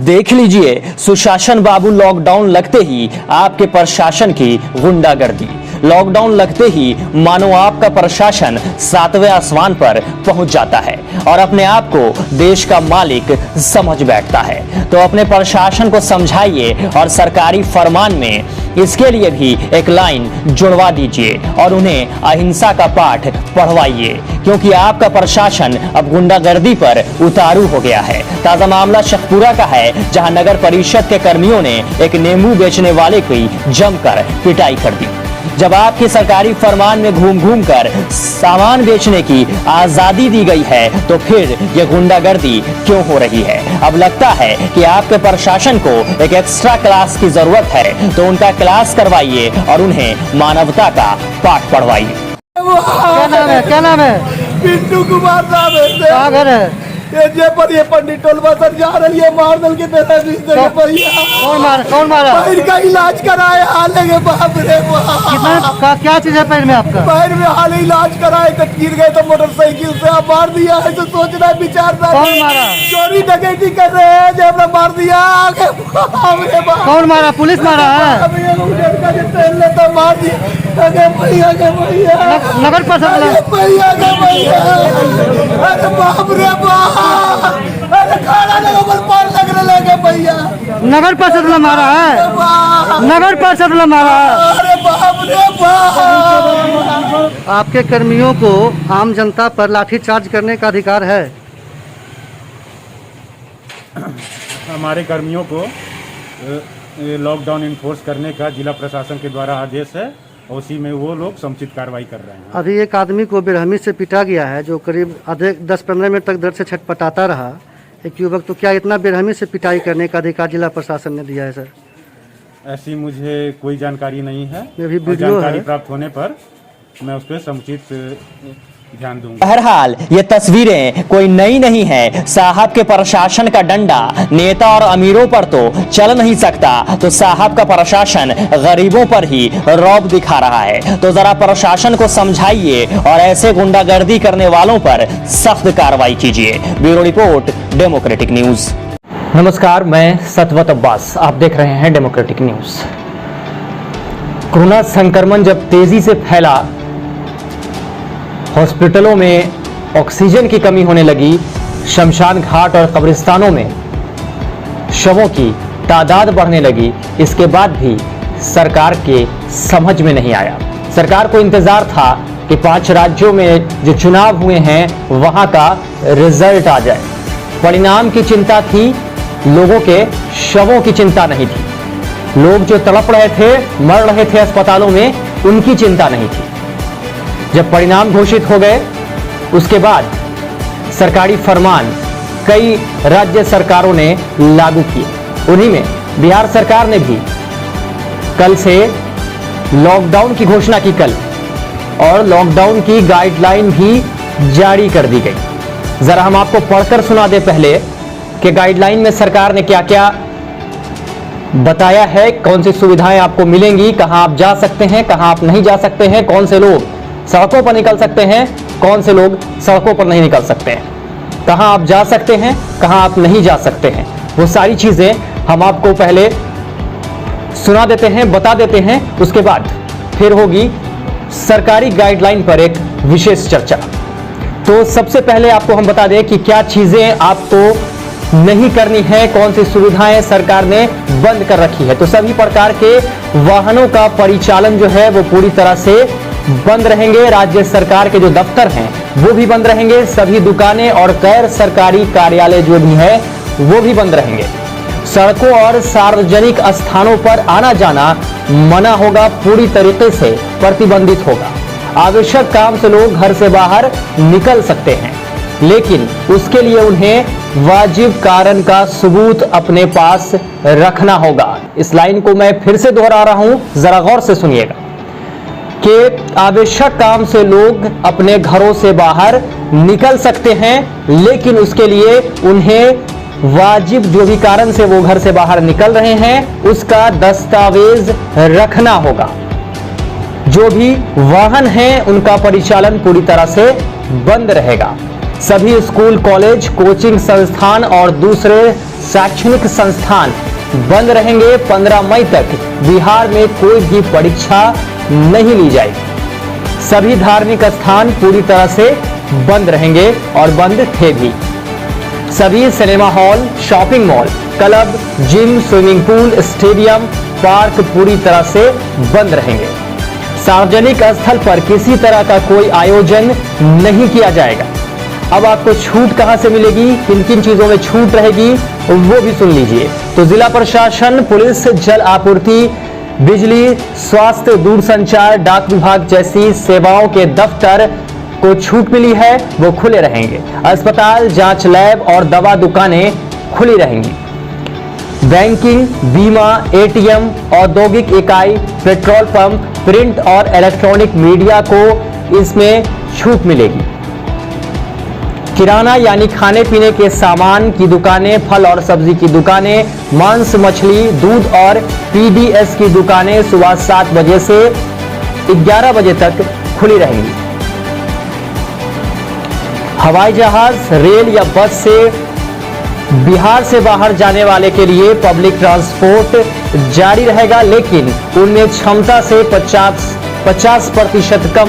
देख लीजिए सुशासन बाबू, लॉकडाउन लगते ही आपके प्रशासन की गुंडागर्दी। लॉकडाउन लगते ही मानो आपका प्रशासन 7वें आसमान पर पहुंच जाता है और अपने आप को देश का मालिक समझ बैठता है। तो अपने प्रशासन को समझाइए और सरकारी फरमान में इसके लिए भी एक लाइन जुड़वा दीजिए और उन्हें अहिंसा का पाठ पढ़वाइए, क्योंकि आपका प्रशासन अब गुंडागर्दी पर उतारू हो गया है। ताजा मामला शेखपुरा का है, जहां नगर परिषद के कर्मियों ने एक नींबू बेचने वाले की जमकर पिटाई कर दी। जब आपके सरकारी फरमान में घूम घूम कर सामान बेचने की आजादी दी गई है, तो फिर ये गुंडागर्दी क्यों हो रही है? अब लगता है कि आपके प्रशासन को एक एक्स्ट्रा क्लास की जरूरत है, तो उनका क्लास करवाइए और उन्हें मानवता का पाठ पढ़वाइए। क्या नाम है? क्या नाम है? पिंटू कुमार नाम है। कहाँ घर है? ये पंडित टोलवा सर जा रही है, मार दल के पैसा भैया। कौन मारा? पैर का इलाज कराए हाले के बाप रे बाप। कितना क्या चीज है पैर में आपका? पैर में हाल इलाज कराए तो गिर गए तो मोटरसाइकिल से आप मार दिया है, तो सोचना विचार। कौन मारा? चोरी डकैती कर रहे हैं जब मार दिया आगे बाप रे बाप। कौन मारा? पुलिस मारा है? मार दिया भैया के भैया। नगर परिषद भैया के भैया। अरे बाप रे बाप। अरे खाना लग रहा भैया। नगर परिषद ने मारा है? नगर परिषद ने मारा है? अरे बाप रे बाप। आपके कर्मियों को आम जनता पर लाठीचार्ज करने का अधिकार है? हमारे कर्मियों को लॉकडाउन इन्फोर्स करने का जिला प्रशासन के द्वारा आदेश है और उसी में वो लोग समुचित कार्रवाई कर रहे हैं। अभी एक आदमी को बेरहमी से पिटा गया है, जो करीब आधे 10-15 मिनट तक दर्द से छटपटाता रहा एक युवक। तो क्या इतना बेरहमी से पिटाई करने का अधिकार जिला प्रशासन ने दिया है सर? ऐसी मुझे कोई जानकारी नहीं है। ये भी वीडियो जानकारी है। प्राप्त होने पर मैं उस पर समुचित ध्यान दूंगा। बहरहाल ये तस्वीरें कोई नई नहीं है। साहब के प्रशासन का डंडा नेता और अमीरों पर तो चल नहीं सकता, तो साहब का प्रशासन गरीबों पर ही रौब दिखा रहा है। तो जरा प्रशासन को समझाइए और ऐसे गुंडागर्दी करने वालों पर सख्त कार्रवाई कीजिए। Bureau report, democratic news. नमस्कार, मैं सतवत अब्बास, आप देख रहे हैं डेमोक्रेटिक न्यूज। कोरोना संक्रमण जब तेजी से फैला, हॉस्पिटलों में ऑक्सीजन की कमी होने लगी, शमशान घाट और कब्रिस्तानों में शवों की तादाद बढ़ने लगी, इसके बाद भी सरकार के समझ में नहीं आया। सरकार को इंतजार था कि 5 राज्यों में जो चुनाव हुए हैं वहां का रिजल्ट आ जाए। परिणाम की चिंता थी, लोगों के शवों की चिंता नहीं थी। लोग जो तड़प रहे थे, मर रहे थे अस्पतालों में, उनकी चिंता नहीं थी। जब परिणाम घोषित हो गए, उसके बाद सरकारी फरमान कई राज्य सरकारों ने लागू किए। उन्हीं में बिहार सरकार ने भी कल से लॉकडाउन की घोषणा की कल, और लॉकडाउन की गाइडलाइन भी जारी कर दी गई। जरा हम आपको पढ़कर सुना दे पहले कि गाइडलाइन में सरकार ने क्या क्या बताया है, कौन सी सुविधाएं आपको मिलेंगी, कहां आप जा सकते हैं, कहां आप नहीं जा सकते हैं, कौन से लोग सड़कों पर निकल सकते हैं, कौन से लोग सड़कों पर नहीं निकल सकते हैं, कहां आप जा सकते हैं, कहां आप नहीं जा सकते हैं। वो सारी चीजें हम आपको पहले सुना देते हैं, बता देते हैं, उसके बाद फिर होगी सरकारी गाइडलाइन पर एक विशेष चर्चा। तो सबसे पहले आपको हम बता दें कि क्या चीजें आपको नहीं करनी है, कौन सी सुविधाएं सरकार ने बंद कर रखी है। तो सभी प्रकार के वाहनों का परिचालन जो है वो पूरी तरह से बंद रहेंगे। राज्य सरकार के जो दफ्तर हैं वो भी बंद रहेंगे। सभी दुकानें और गैर सरकारी कार्यालय जो भी है वो भी बंद रहेंगे। सड़कों और सार्वजनिक स्थानों पर आना जाना मना होगा, पूरी तरीके से प्रतिबंधित होगा। आवश्यक काम से लोग घर से बाहर निकल सकते हैं, लेकिन उसके लिए उन्हें वाजिब कारण का सबूत अपने पास रखना होगा। इस लाइन को मैं फिर से दोहरा रहा हूं, जरा गौर से सुनिएगा कि आवश्यक काम से लोग अपने घरों से बाहर निकल सकते हैं, लेकिन उसके लिए उन्हें वाजिब जो भी कारण से वो घर से बाहर निकल रहे हैं उसका दस्तावेज रखना होगा। जो भी वाहन हैं उनका परिचालन पूरी तरह से बंद रहेगा। सभी स्कूल, कॉलेज, कोचिंग संस्थान और दूसरे शैक्षणिक संस्थान बंद रहेंगे। 15 मई तक बिहार में कोई भी परीक्षा नहीं ली जाएगी। सभी धार्मिक स्थान पूरी तरह से बंद रहेंगे और बंद थे भी। सभी cinema hall, shopping mall, club, gym, swimming pool, stadium, park पूरी तरह से बंद रहेंगे। सार्वजनिक स्थल पर किसी तरह का कोई आयोजन नहीं किया जाएगा। अब आपको छूट कहां से मिलेगी, किन किन चीजों में छूट रहेगी, वो भी सुन लीजिए। तो जिला प्रशासन, पुलिस, जल आपूर्ति, बिजली, स्वास्थ्य, दूरसंचार, डाक विभाग जैसी सेवाओं के दफ्तर को छूट मिली है, वो खुले रहेंगे। अस्पताल, जांच लैब और दवा दुकानें खुली रहेंगी। बैंकिंग, बीमा, एटीएम, औद्योगिक इकाई, पेट्रोल पंप, प्रिंट और इलेक्ट्रॉनिक मीडिया को इसमें छूट मिलेगी। किराना यानी खाने पीने के सामान की दुकानें, फल और सब्जी की दुकानें, मांस, मछली, दूध और पीडीएस की दुकानें सुबह 7 बजे से 11 बजे तक खुली रहेंगी। हवाई जहाज, रेल या बस से बिहार से बाहर जाने वाले के लिए पब्लिक ट्रांसपोर्ट जारी रहेगा, लेकिन उनमें क्षमता से 50% कम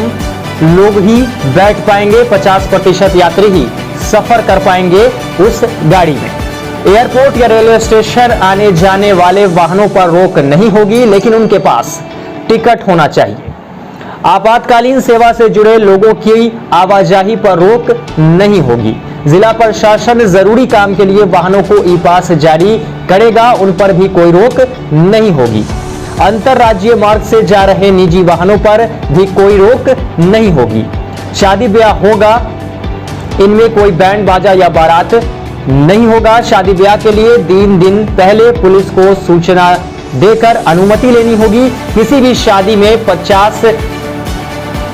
लोग ही बैठ पाएंगे। 50% यात्री ही सफर कर पाएंगे उस गाड़ी में। एयरपोर्ट या रेलवे स्टेशन आने जाने वाले वाहनों पर रोक नहीं होगी, लेकिन उनके पास टिकट होना चाहिए। आपातकालीन सेवा से जुड़े लोगों की आवाजाही पर रोक नहीं होगी। जिला प्रशासन जरूरी काम के लिए वाहनों को ई पास जारी करेगा, उन पर भी कोई रोक नहीं होगी। अंतरराज्यीय मार्ग से जा रहे निजी वाहनों पर भी कोई रोक नहीं होगी। शादी ब्याह होगा, इनमें कोई बैंड बाजा या बारात नहीं होगा। शादी ब्याह के लिए 3 दिन पहले पुलिस को सूचना देकर अनुमति लेनी होगी। किसी भी शादी में 50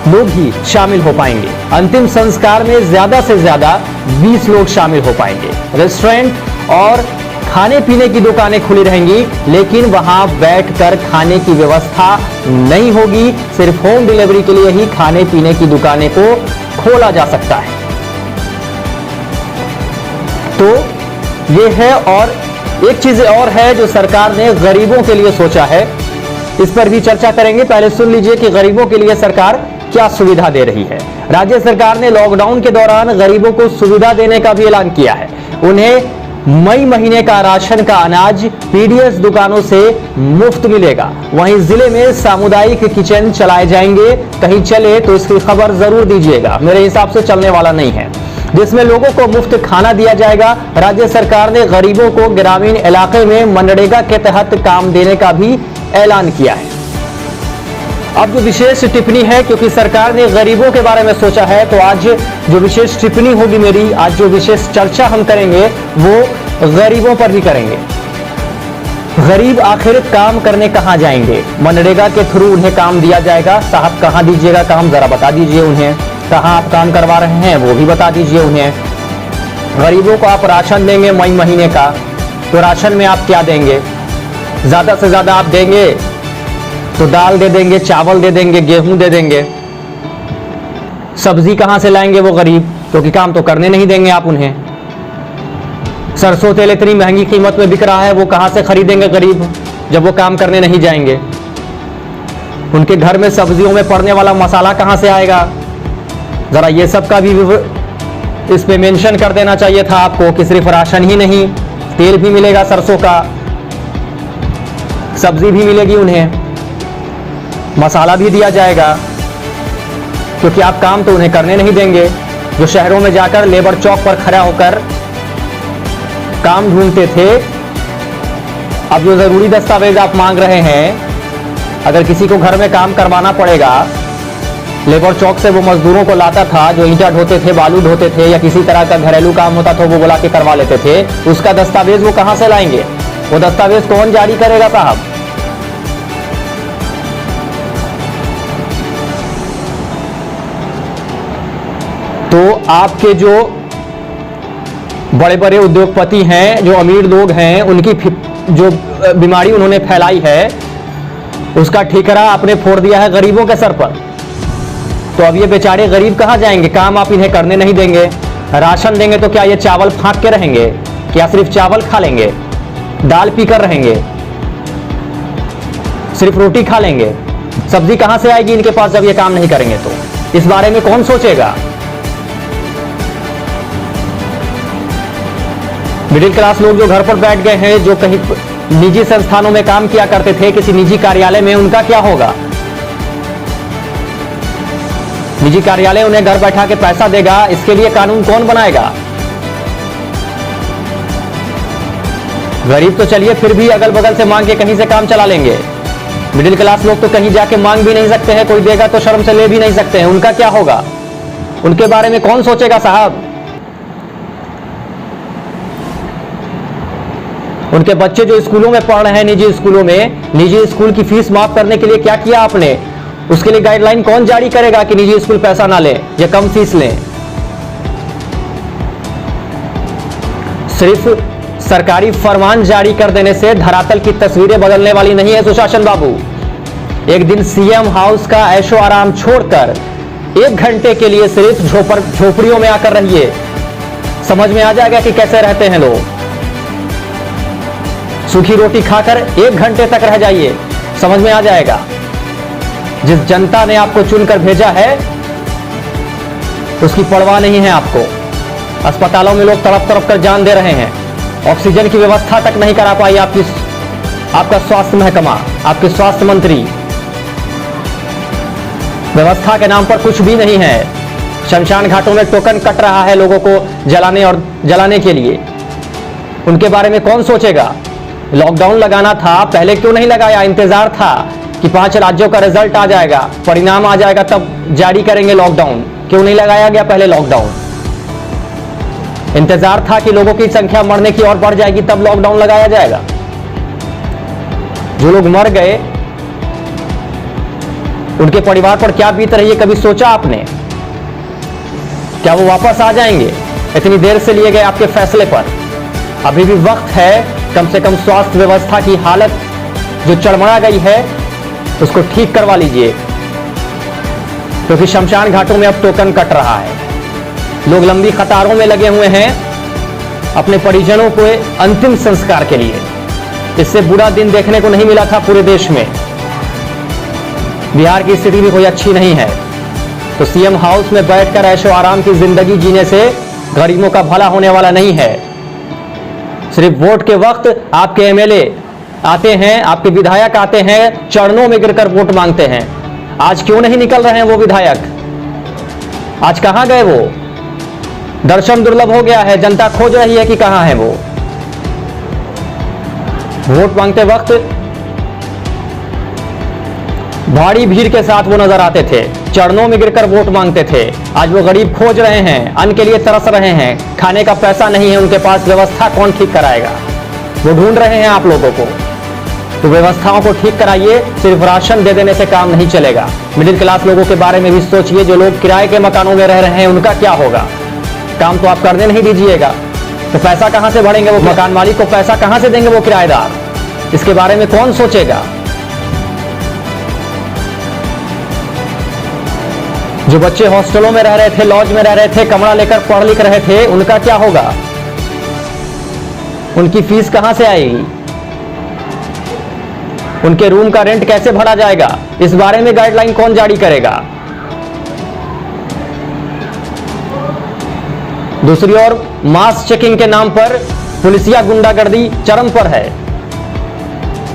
लोग ही शामिल हो पाएंगे। अंतिम संस्कार में ज्यादा से ज्यादा 20 लोग शामिल हो पाएंगे। रेस्टोरेंट और खाने पीने की दुकानें खुली रहेंगी, लेकिन वहां बैठकर खाने की व्यवस्था नहीं होगी। सिर्फ होम डिलीवरी के लिए ही खाने पीने की दुकानें को खोला जा सकता है। तो ये है, और एक चीज और है जो सरकार ने गरीबों के लिए सोचा है, इस पर भी चर्चा करेंगे। पहले सुन लीजिए कि गरीबों के लिए सरकार क्या सुविधा दे रही है। राज्य सरकार ने लॉकडाउन के दौरान गरीबों को सुविधा देने का भी ऐलान किया है। उन्हें मई महीने का राशन का अनाज पीडीएस दुकानों से मुफ्त मिलेगा। वहीं जिले में सामुदायिक किचन चलाए जाएंगे। कहीं चले तो इसकी खबर जरूर दीजिएगा, मेरे हिसाब से चलने वाला नहीं है, जिसमें लोगों को मुफ्त खाना दिया जाएगा। राज्य सरकार ने गरीबों को ग्रामीण इलाके में मनरेगा के तहत काम देने का भी ऐलान किया है। अब जो विशेष टिप्पणी है, क्योंकि सरकार ने गरीबों के बारे में सोचा है, तो आज जो विशेष टिप्पणी होगी मेरी, आज जो विशेष चर्चा हम करेंगे वो गरीबों पर ही करेंगे। गरीब आखिर काम करने कहां जाएंगे? मनरेगा के थ्रू उन्हें काम दिया जाएगा। साहब कहां दीजिएगा काम, जरा बता दीजिए उन्हें। कहां आप काम करवा रहे हैं वो भी बता दीजिए उन्हें। गरीबों को आप राशन देंगे मई महीने का, तो राशन में आप क्या देंगे? ज्यादा से ज्यादा आप देंगे तो दाल दे देंगे, चावल दे देंगे, गेहूं दे देंगे। सब्जी कहां से लाएंगे वो गरीब, क्योंकि काम तो करने नहीं देंगे आप उन्हें। सरसों तेल इतनी महंगी कीमत में बिक रहा है, वो कहां से खरीदेंगे गरीब जब वो काम करने नहीं जाएंगे? उनके घर में सब्जियों में पड़ने वाला मसाला कहां से आएगा? जरा ये सब का भी इस पे मेंशन कर देना चाहिए था आपको कि सिर्फ राशन ही नहीं, तेल भी मिलेगा, सरसों का सब्जी भी मिलेगी, उन्हें मसाला भी दिया जाएगा, क्योंकि आप काम तो उन्हें करने नहीं देंगे। जो शहरों में जाकर लेबर चौक पर खड़ा होकर काम ढूंढते थे, अब जो जरूरी दस्तावेज आप मांग रहे हैं, अगर किसी को घर में काम करवाना पड़ेगा, लेबर चौक से वो मजदूरों को लाता था जो ईंटा ढोते थे, बालू ढोते थे, या किसी तरह का घरेलू काम होता था वो बुला के करवा लेते थे, उसका दस्तावेज वो कहां से लाएंगे? वो दस्तावेज कौन जारी करेगा साहब? तो आपके जो बड़े बड़े उद्योगपति हैं, जो अमीर लोग हैं, उनकी जो बीमारी उन्होंने फैलाई है, उसका ठिकरा आपने फोड़ दिया है गरीबों के सर पर। तो अब ये बेचारे गरीब कहां जाएंगे? काम आप इन्हें करने नहीं देंगे, राशन देंगे तो क्या ये चावल फाँक के रहेंगे? क्या सिर्फ चावल खा लेंगे? दाल पीकर रहेंगे? सिर्फ रोटी खा लेंगे? सब्जी कहां से आएगी इनके पास जब ये काम नहीं करेंगे? तो इस बारे में कौन सोचेगा? मिडिल क्लास लोग जो घर पर बैठ गए हैं, जो कहीं निजी संस्थानों में काम किया करते थे, किसी निजी कार्यालय में, उनका क्या होगा? निजी कार्यालय उन्हें घर बैठा के पैसा देगा, इसके लिए कानून कौन बनाएगा? गरीब तो चलिए फिर भी अगल बगल से मांग के कहीं से काम चला लेंगे। मिडिल क्लास लोग तो कहीं जाके मांग भी नहीं सकते हैं, कोई देगा तो शर्म से ले भी नहीं सकते हैं। उनका क्या होगा? उनके बारे में कौन सोचेगा साहब? उनके बच्चे जो स्कूलों में पढ़ रहे हैं, निजी स्कूलों में, निजी स्कूल की फीस माफ करने के लिए क्या किया आपने? उसके लिए गाइडलाइन कौन जारी करेगा कि निजी स्कूल पैसा ना लें या कम फीस लें? सिर्फ सरकारी फरमान जारी कर देने से धरातल की तस्वीरें बदलने वाली नहीं है सुशासन बाबू। एक दिन सीएम हाउस का ऐशो आराम छोड़कर 1 घंटे के लिए सिर्फ झोपड़ियों में आकर रहिए, समझ में आ जाएगा कि कैसे रहते हैं लोग। सूखी रोटी खाकर 1 घंटे तक रह जाइए, समझ में आ जाएगा। जिस जनता ने आपको चुनकर भेजा है उसकी परवाह नहीं है आपको। अस्पतालों में लोग तड़प तड़प कर जान दे रहे हैं, ऑक्सीजन की व्यवस्था तक नहीं करा पाई आपका स्वास्थ्य महकमा, आपके स्वास्थ्य मंत्री। व्यवस्था के नाम पर कुछ भी नहीं है। शमशान घाटों में टोकन कट रहा है लोगों को जलाने और जलाने के लिए। उनके बारे में कौन सोचेगा? लॉकडाउन लगाना था, पहले क्यों नहीं लगाया? इंतजार था कि 5 राज्यों का रिजल्ट आ जाएगा, परिणाम आ जाएगा, तब जारी करेंगे लॉकडाउन। क्यों नहीं लगाया गया पहले लॉकडाउन? इंतजार था कि लोगों की संख्या मरने की ओर बढ़ जाएगी, तब लॉकडाउन लगाया जाएगा। जो लोग मर गए उनके परिवार पर क्या बीत रही है, कभी सोचा आपने? क्या वो वापस आ जाएंगे? इतनी देर से लिए गए आपके फैसले पर अभी भी वक्त है। कम से कम स्वास्थ्य व्यवस्था की हालत जो चरमरा गई है उसको ठीक करवा लीजिए, क्योंकि शमशान घाटों में अब टोकन कट रहा है। लोग लंबी कतारों में लगे हुए हैं अपने परिजनों को अंतिम संस्कार के लिए। इससे बुरा दिन देखने को नहीं मिला था पूरे देश में। बिहार की स्थिति भी कोई अच्छी नहीं है। तो सीएम हाउस में बैठकर ऐशो आराम की जिंदगी जीने से गरीबों का भला होने वाला नहीं है। सिर्फ वोट के वक्त आपके एमएलए आते हैं, आपके विधायक आते हैं, चरणों में गिरकर वोट मांगते हैं। आज क्यों नहीं निकल रहे हैं वो विधायक? आज कहां गए वो? दर्शन दुर्लभ हो गया है, जनता खोज रही है कि कहां है वो। वोट मांगते वक्त भारी भीड़ के साथ वो नजर आते थे, चरणों में गिरकर वोट मांगते थे। आज वो गरीब खोज रहे हैं, अन्न के लिए तरस रहे हैं, खाने का पैसा नहीं है उनके पास, व्यवस्था कौन ठीक कराएगा? वो ढूंढ रहे हैं आप लोगों को। तो व्यवस्थाओं को ठीक कराइए, सिर्फ राशन दे देने से काम नहीं चलेगा। मिडिल क्लास लोगों के बारे में भी सोचिए। जो लोग किराए के मकानों में रह रहे हैं उनका क्या होगा? काम तो आप करने नहीं दीजिएगा, तो पैसा कहां से भरेंगे वो मकान मालिक को? पैसा कहां से देंगे वो किराएदार? इसके बारे में कौन सोचेगा? जो बच्चे हॉस्टलों में रह रहे थे, लॉज में रह रहे थे, कमरा लेकर पढ़ लिख रहे थे, उनका क्या होगा? उनकी फीस कहां से आएगी? उनके रूम का रेंट कैसे भरा जाएगा? इस बारे में गाइडलाइन कौन जारी करेगा? दूसरी ओर मास चेकिंग के नाम पर पुलिसिया गुंडागर्दी चरम पर है।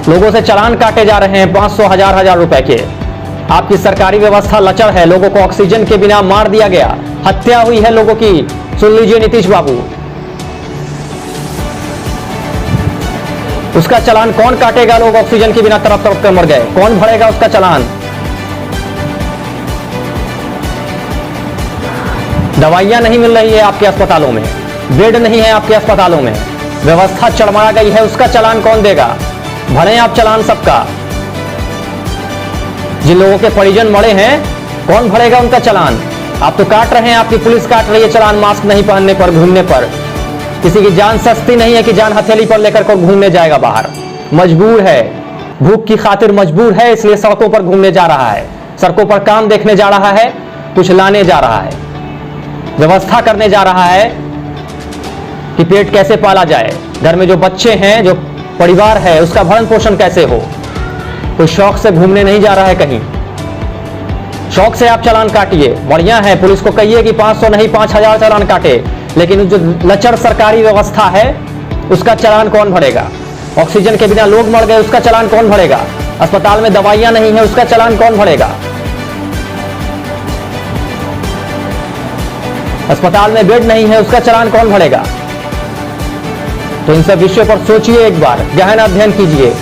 लोगों से चालान काटे जा रहे हैं 500 हजार रुपए के। आपकी सरकारी व्यवस्था लचर है। लोगों को ऑक्सीजन के बिना मार दिया गया, हत्या हुई है लोगों की। सुन लीजिए नीतीश बाबू, उसका चालान कौन काटेगा? लोग ऑक्सीजन के बिना तड़प तड़प कर मर गए, कौन भरेगा उसका चालान? दवाइयां नहीं मिल रही है आपके अस्पतालों में, बेड नहीं है आपके अस्पतालों में, व्यवस्था चरमरा गई है, उसका चालान कौन देगा? भरे आप चालान सबका। जिन लोगों के परिजन मरे हैं कौन भरेगा उनका चालान? आप तो काट रहे हैं, आपकी पुलिस काट रही है चालान मास्क नहीं पहनने पर, घूमने पर। किसी की जान सस्ती नहीं है कि जान हथेली पर लेकर को घूमने जाएगा बाहर। मजबूर है, भूख की खातिर मजबूर है, इसलिए सड़कों पर घूमने जा रहा है, सड़कों पर काम देखने जा रहा है, कुछ लाने जा रहा है। व्यवस्था करने जा रहा है कि पेट कैसे पाला जाए, घर में जो बच्चे हैं, जो परिवार है, उसका भरण पोषण कैसे हो। कोई शौक से घूमने नहीं जा रहा है कहीं। शौक से आप चालान काटिए, बढ़िया है, पुलिस को कहिए कि 500 नहीं 5000 चालान काटे, लेकिन जो लचर सरकारी व्यवस्था है उसका चालान कौन भरेगा? ऑक्सीजन के बिना लोग मर गए, उसका चालान कौन भरेगा? अस्पताल में दवाइयां नहीं है, उसका चालान कौन भरेगा? अस्पताल में बेड नहीं है, उसका चालान कौन भरेगा? तो इन सब विषयों पर सोचिए, एक बार गहन अध्ययन कीजिए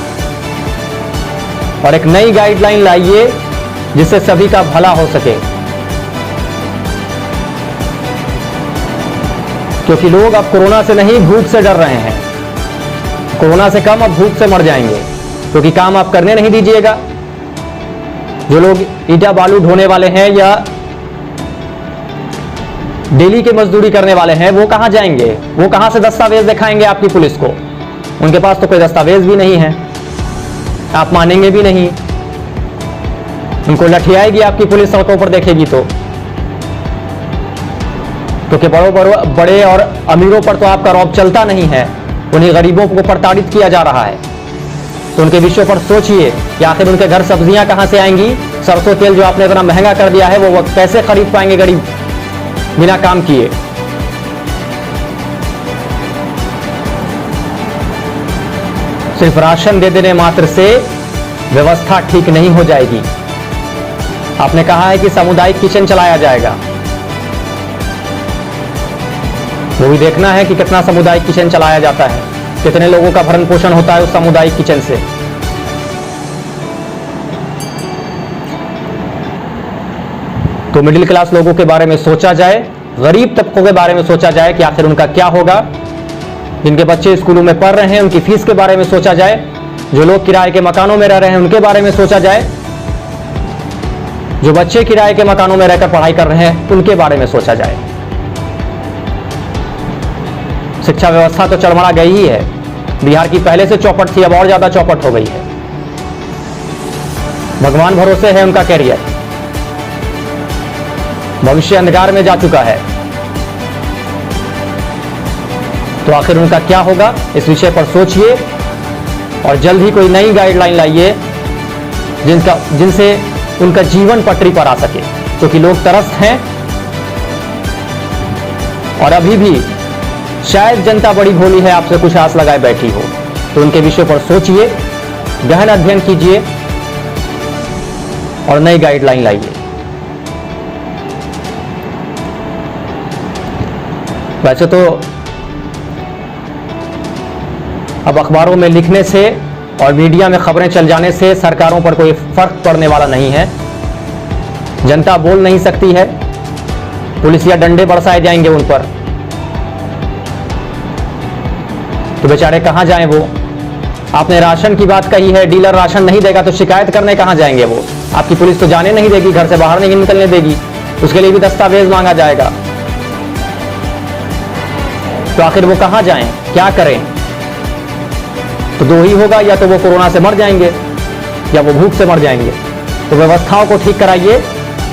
और एक नई गाइडलाइन लाइए जिससे सभी का भला हो सके। क्योंकि लोग अब कोरोना से नहीं, भूख से डर रहे हैं। कोरोना से कम अब भूख से मर जाएंगे, क्योंकि काम आप करने नहीं दीजिएगा। जो लोग ईटा बालू ढोने वाले हैं या डेली की मजदूरी करने वाले हैं, वो कहां जाएंगे? वो कहां से दस्तावेज दिखाएंगे आपकी पुलिस को? उनके पास तो कोई दस्तावेज भी नहीं है, आप मानेंगे भी नहीं। उनको लठियाएगी आपकी पुलिस सड़कों पर देखेगी तो। क्योंकि बड़े और अमीरों पर तो आपका रौब चलता नहीं है, उन्हीं गरीबों को प्रताड़ित किया जा रहा है। तो उनके विषयों पर सोचिए कि आखिर उनके घर सब्जियां कहां से आएंगी? सरसों तेल जो आपने इतना महंगा कर दिया है, वो कैसे खरीद पाएंगे गरीब बिना काम किए? सिर्फ राशन दे देने मात्र से व्यवस्था ठीक नहीं हो जाएगी। आपने कहा है कि सामुदायिक किचन चलाया जाएगा, वो भी देखना है कि कितना सामुदायिक किचन चलाया जाता है, कितने लोगों का भरण पोषण होता है उस सामुदायिक किचन से। तो मिडिल क्लास लोगों के बारे में सोचा जाए, गरीब तबकों के बारे में सोचा जाए कि आखिर उनका क्या होगा। जिनके बच्चे स्कूलों में पढ़ रहे हैं उनकी फीस के बारे में सोचा जाए, जो लोग किराए के मकानों में रह रहे हैं उनके बारे में सोचा जाए, जो बच्चे किराए के मकानों में रहकर पढ़ाई कर रहे हैं उनके बारे में सोचा जाए। शिक्षा व्यवस्था तो चरमरा गई ही है। बिहार की पहले से चौपट थी, अब और ज्यादा चौपट हो गई है। भगवान भरोसे है उनका कैरियर, भविष्य अंधकार में जा चुका है। तो आखिर उनका क्या होगा, इस विषय पर सोचिए और जल्द ही कोई नई गाइडलाइन लाइए जिनसे उनका जीवन पटरी पर आ सके। क्योंकि लोग त्रस्त हैं और अभी भी शायद जनता बड़ी भोली है, आपसे कुछ आस लगाए बैठी हो। तो उनके विषय पर सोचिए, गहन अध्ययन कीजिए और नई गाइडलाइन लाइए। वैसे तो अब अखबारों में लिखने से और मीडिया में खबरें चल जाने से सरकारों पर कोई फर्क पड़ने वाला नहीं है। जनता बोल नहीं सकती है, पुलिस या डंडे बरसाए जाएंगे उन पर, तो बेचारे कहां जाएं वो। आपने राशन की बात कही है, डीलर राशन नहीं देगा तो शिकायत करने कहां जाएंगे वो? आपकी पुलिस तो जाने नहीं देगी, घर से बाहर नहीं निकलने देगी, उसके लिए भी दस्तावेज मांगा जाएगा। तो आखिर वो कहां जाएं, क्या करें? तो दो ही होगा, या तो वो कोरोना से मर जाएंगे या वो भूख से मर जाएंगे। तो व्यवस्थाओं को ठीक कराइए।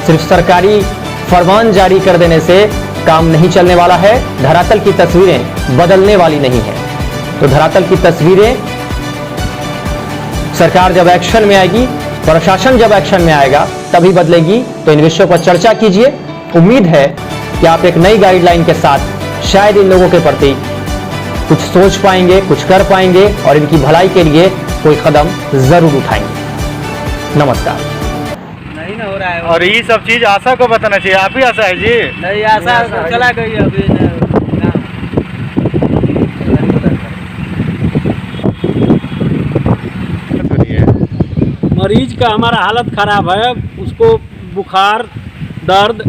सिर्फ सरकारी फरमान जारी कर देने से काम नहीं चलने वाला है। धरातल की तस्वीरें बदलने वाली नहीं है। तो धरातल की तस्वीरें सरकार जब एक्शन में आएगी, प्रशासन जब एक्शन में आएगा तभी बदलेगी। तो इन विषयों पर चर्चा कीजिए। उम्मीद है कि आप एक नई गाइडलाइन के साथ शायद इन लोगों के प्रति कुछ सोच पाएंगे, कुछ कर पाएंगे और इनकी भलाई के लिए कोई कदम जरूर उठाएंगे। नमस्कार। नहीं ना हो रहा है और ये सब चीज आशा को बताना चाहिए। आप ही आशा है जी? नहीं, आशा चला गई अभी मरीज का हमारा हालत खराब है। उसको बुखार, दर्द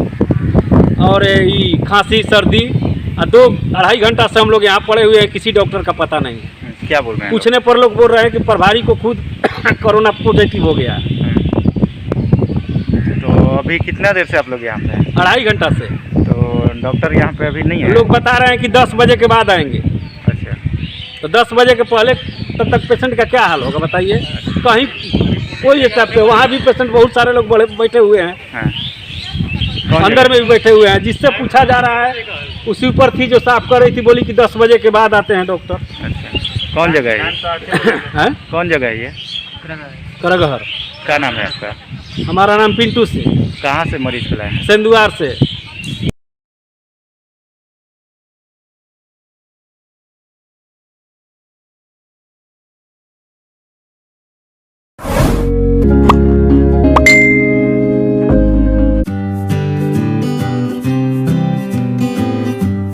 और ये खांसी, सर्दी, 2-2.5 घंटा से हम लोग यहाँ पड़े हुए हैं, किसी डॉक्टर का पता नहीं। क्या बोल रहे हैं? पूछने पर लोग बोल रहे हैं कि प्रभारी को खुद कोरोना पॉजिटिव हो गया। तो अभी कितना देर से आप लोग यहाँ पे हैं? 2.5 घंटा से। तो डॉक्टर यहाँ पे अभी नहीं है? लोग बता रहे हैं कि 10 बजे के बाद आएंगे। अच्छा, तो 10 बजे के पहले तब तक पेशेंट का क्या हाल होगा बताइए? कहीं कोई स्टाफ पे, वहाँ भी पेशेंट बहुत सारे लोग बैठे हुए हैं। हाँ। अंदर में भी बैठे हुए हैं। जिससे पूछा जा रहा है उसी ऊपर थी जो साफ कर रही थी, बोली कि 10 बजे के बाद आते हैं डॉक्टर। अच्छा, कौन जगह है ये? हैं? कौन जगह है ये? करगहर। क्या नाम है आपका? हमारा नाम पिंटू से, कहाँ से मरीज को लाए हैं? सेंदुआर से।